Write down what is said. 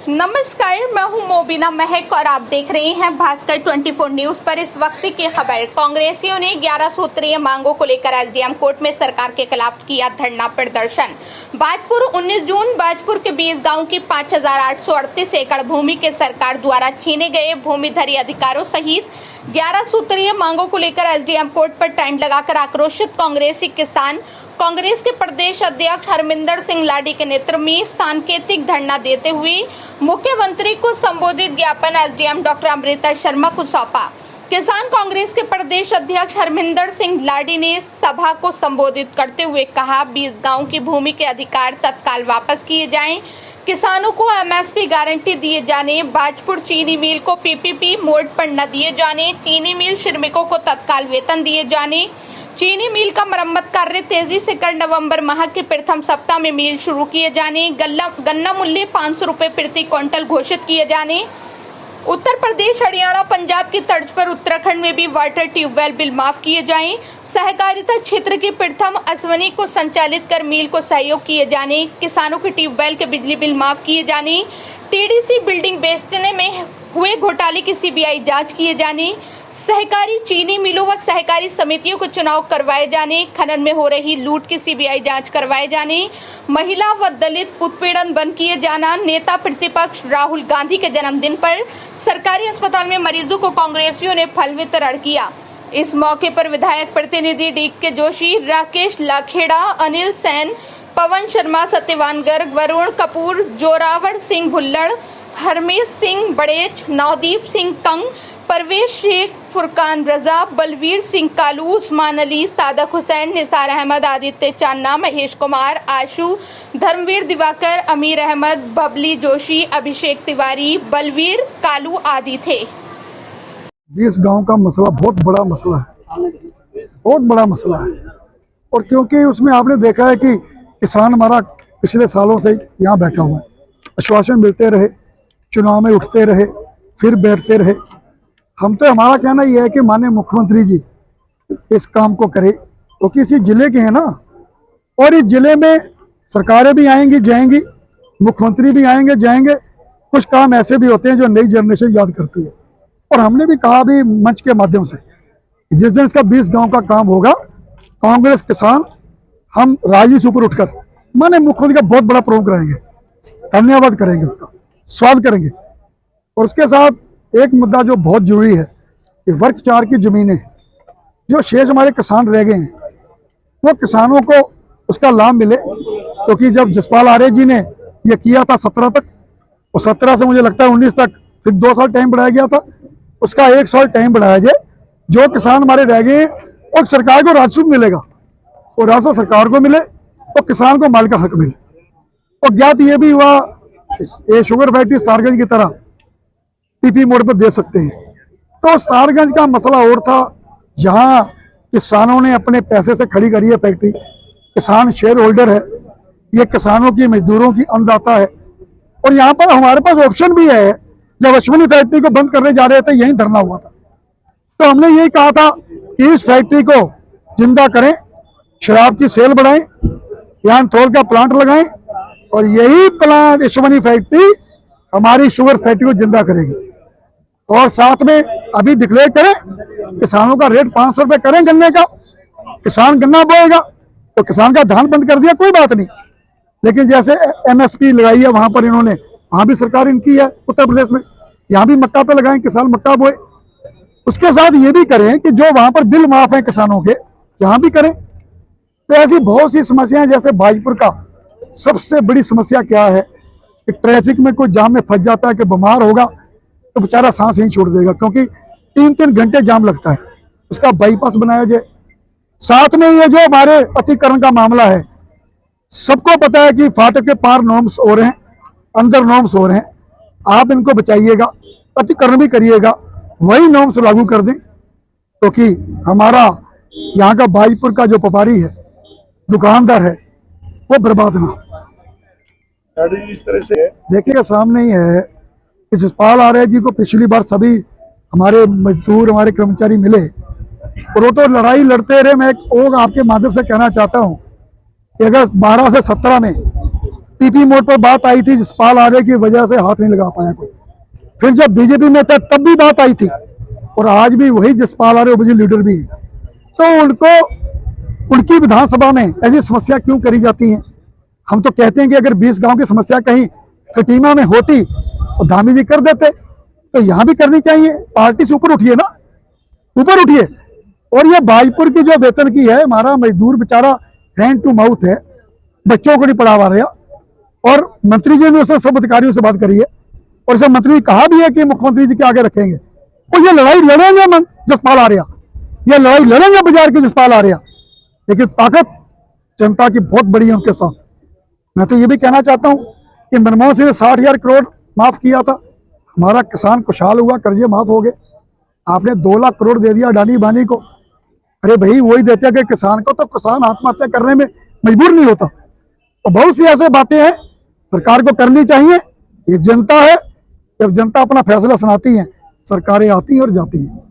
नमस्कार, मैं हूं मोबिना महक और आप देख रहे हैं भास्कर 24 न्यूज पर। इस वक्त की खबर। कांग्रेसियों ने 11 सूत्रीय मांगों को लेकर एसडीएम कोर्ट में सरकार के खिलाफ किया धरना प्रदर्शन। बाजपुर 19 जून। बाजपुर के 20 गांव की 5838 एकड़ भूमि के सरकार द्वारा छीने गए भूमिधरी अधिकारों सहित 11 सूत्रीय मांगों को लेकर एसडीएम कोर्ट पर टेंट लगाकर आक्रोशित कांग्रेसी किसान कांग्रेस के प्रदेश अध्यक्ष हरमिंदर सिंह लाडी के नेतृत्व में सांकेतिक धरना देते हुए मुख्यमंत्री को संबोधित ज्ञापन एसडीएम डॉक्टर अमृता शर्मा को सौंपा। किसान कांग्रेस के प्रदेश अध्यक्ष हरमिंदर सिंह लाडी ने सभा को संबोधित करते हुए कहा, 20 गांव की भूमि के अधिकार तत्काल वापस किए जाएं, किसानों को एमएसपी गारंटी दिए जाने, बाजपुर चीनी मिल को पीपीपी मोड पर न दिए जाने, चीनी मिल श्रमिकों को तत्काल वेतन दिए जाने, चीनी मिल का मरम्मत कार्य तेजी से कर नवंबर माह के प्रथम सप्ताह में मिल शुरू किए जाने, गन्ना मूल्य 500 रुपए प्रति क्विंटल घोषित किए जाने, उत्तर प्रदेश, हरियाणा, पंजाब की तर्ज पर उत्तराखंड में भी वाटर ट्यूबवेल बिल माफ किए जाएं, सहकारिता क्षेत्र के प्रथम अश्वनी को संचालित कर मिल को सहयोग किए जाने, किसानों के ट्यूबवेल के बिजली बिल माफ किए जाने, टीडीसी बिल्डिंग बेचने में हुए घोटाले की सीबीआई जांच किए जाने, सहकारी चीनी मिलों व सहकारी समितियों को चुनाव करवाए जाने, खनन में हो रही लूट की सीबीआई जांच करवाए जाने, महिला व दलित उत्पीड़न बंद किए जाना। नेता प्रतिपक्ष राहुल गांधी के जन्मदिन पर सरकारी अस्पताल में मरीजों को कांग्रेसियों ने फल वितरण किया। इस मौके पर विधायक प्रतिनिधि डीके जोशी, राकेश लाखेड़ा, अनिल सेन, पवन शर्मा, सत्यवान गर्ग, वरुण कपूर, जोरावर सिंह भुल्लड़, हरमेश सिंह बड़ेच, नवदीप सिंह कंग, परवेश शेख, फुरकान रजा, बलवीर सिंह कालू, उस्मान अली, सादक हुसैन, निसार अहमद, आदित्य चान्ना, महेश कुमार, आशु, धर्मवीर दिवाकर, अमीर अहमद, बबली जोशी, अभिषेक तिवारी, बलवीर कालू आदि थे। 20 गांव का मसला बहुत बड़ा मसला है, बहुत बड़ा मसला है। और क्योंकि उसमें आपने देखा है कि किसान हमारा पिछले सालों से यहाँ बैठा हुआ है, आश्वासन मिलते रहे, चुनाव में उठते रहे, फिर बैठते रहे। हमारा कहना यह है कि माननीय मुख्यमंत्री जी इस काम को करे, क्योंकि इसी जिले के हैं ना, और इस जिले में सरकारें भी आएंगी जाएंगी, मुख्यमंत्री भी आएंगे जाएंगे, कुछ काम ऐसे भी होते हैं जो नई जनरेशन याद करती है। और हमने भी कहा भी मंच के माध्यम से, जिस दिन इसका 20 गांव का काम होगा, कांग्रेस किसान हम राजी से ऊपर उठकर माननीय मुख्यमंत्री का बहुत बड़ा प्रोग्राम कराएंगे, धन्यवाद करेंगे, उसका स्वागत करेंगे। और उसके साथ एक मुद्दा जो बहुत जरूरी है कि वर्ग 4 की जमीनें जो शेष हमारे किसान रह गए हैं, वो किसानों को उसका लाभ मिले। क्योंकि जब जसपाल आर्य जी ने ये किया था 17 तक, और 17 से मुझे लगता है 19 तक, फिर 2 साल टाइम बढ़ाया गया था, उसका 1 साल टाइम बढ़ाया जाए। जो किसान हमारे रह गए हैं और सरकार को राजस्व मिलेगा, और राजस्व सरकार को मिले तो किसान को माल का हक मिले। और ज्ञात ये भी हुआ, ये शुगर फैक्ट्री सारगंज की तरह पीपी मोड पर दे सकते हैं। तो सारगंज का मसला और था, जहां किसानों ने अपने पैसे से खड़ी करी है फैक्ट्री, किसान शेयर होल्डर है, ये किसानों की, मजदूरों की अन्नदाता है। और यहाँ पर हमारे पास ऑप्शन भी है, जब अश्विनी फैक्ट्री को बंद करने जा रहे थे यहीं धरना हुआ था, तो हमने यही कहा था कि इस फैक्ट्री को जिंदा करें, शराब की सेल बढ़ाएं, यहाँ थोल का प्लांट लगाएं, और यही प्लांट अश्विनी फैक्ट्री हमारी शुगर फैक्ट्री को जिंदा करेगी। और साथ में अभी डिक्लेयर करें, किसानों का रेट 500 रुपए करें गन्ने का, किसान गन्ना बोएगा तो किसान का धान बंद कर दिया, कोई बात नहीं। लेकिन जैसे एमएसपी लगाई है वहां पर इन्होंने, वहां भी सरकार इनकी है उत्तर प्रदेश में, यहाँ भी मक्का पे लगाएं, किसान मक्का बोए। उसके साथ ये भी करें कि जो वहां पर बिल माफ है किसानों के, यहाँ भी करें। तो ऐसी बहुत सी समस्याएं, जैसे बाजपुर का सबसे बड़ी समस्या क्या है कि ट्रैफिक में कोई जाम में फंस जाता है कि बीमार होगा तो बेचारा सांस ही छोड़ देगा, क्योंकि 3-3 घंटे जाम लगता है। उसका बाईपास बनाया जाए। साथ में ये जो हमारे अतिक्रमण का मामला है, सबको पता है कि फाटक के पार नॉर्म्स हो रहे हैं, अंदर नॉर्म्स हो रहे हैं, आप इनको बचाइएगा, अतिक्रमण भी करिएगा, वही नॉर्म्स लागू कर दें, क्योंकि हमारा यहाँ का बाजपुर का जो व्यापारी है, दुकानदार है, वो बर्बाद ना हो। इस तरह से देखिए सामने ही है कि जसपाल आर्य जी को पिछली बार सभी हमारे मजदूर, हमारे कर्मचारी मिले, और वो तो लड़ाई लड़ते रहे। मैं आपके माध्यम से कहना चाहता हूँ कि अगर 12 से 17 में पीपी मोड पर बात आई थी, जसपाल आर्य की वजह से हाथ नहीं लगा पाया कोई। फिर जब बीजेपी में था तब भी बात आई थी, और आज भी वही जसपाल आर्य ओबीसी लीडर भी है। तो उनको उनकी विधानसभा में ऐसी समस्या क्यों करी जाती है? हम तो कहते हैं कि अगर 20 गांव की समस्या कहीं कटीमा में होती तो धामी जी कर देते, तो यहाँ भी करनी चाहिए। पार्टी से ऊपर उठिए ना, ऊपर उठिए। और ये बाजपुर की जो वेतन की है, हमारा मजदूर बेचारा हैंड टू माउथ है, बच्चों को नहीं पढ़ा रहा। और मंत्री जी ने उसने सब अधिकारियों से बात करी है, और सब मंत्री कहा भी है कि मुख्यमंत्री जी के आगे रखेंगे। और ये लड़ाई लड़ेंगे जसपाल आर्य, ये लड़ाई लड़ेंगे बाजार के जसपाल आर्य, लेकिन ताकत जनता की बहुत बड़ी है उनके साथ। मैं तो ये भी कहना चाहता हूं कि मनमोहन सिंह ने 60,000 करोड़ माफ किया था, हमारा किसान खुशहाल हुआ, कर्जे माफ हो गए। आपने 2 लाख करोड़ दे दिया अडानी बानी को। अरे भाई, वही देते कि किसान को, तो किसान आत्महत्या करने में मजबूर नहीं होता। तो बहुत सी ऐसी बातें हैं सरकार को करनी चाहिए। ये जनता है, जब जनता अपना फैसला सुनाती है, सरकारें आती हैं और जाती हैं।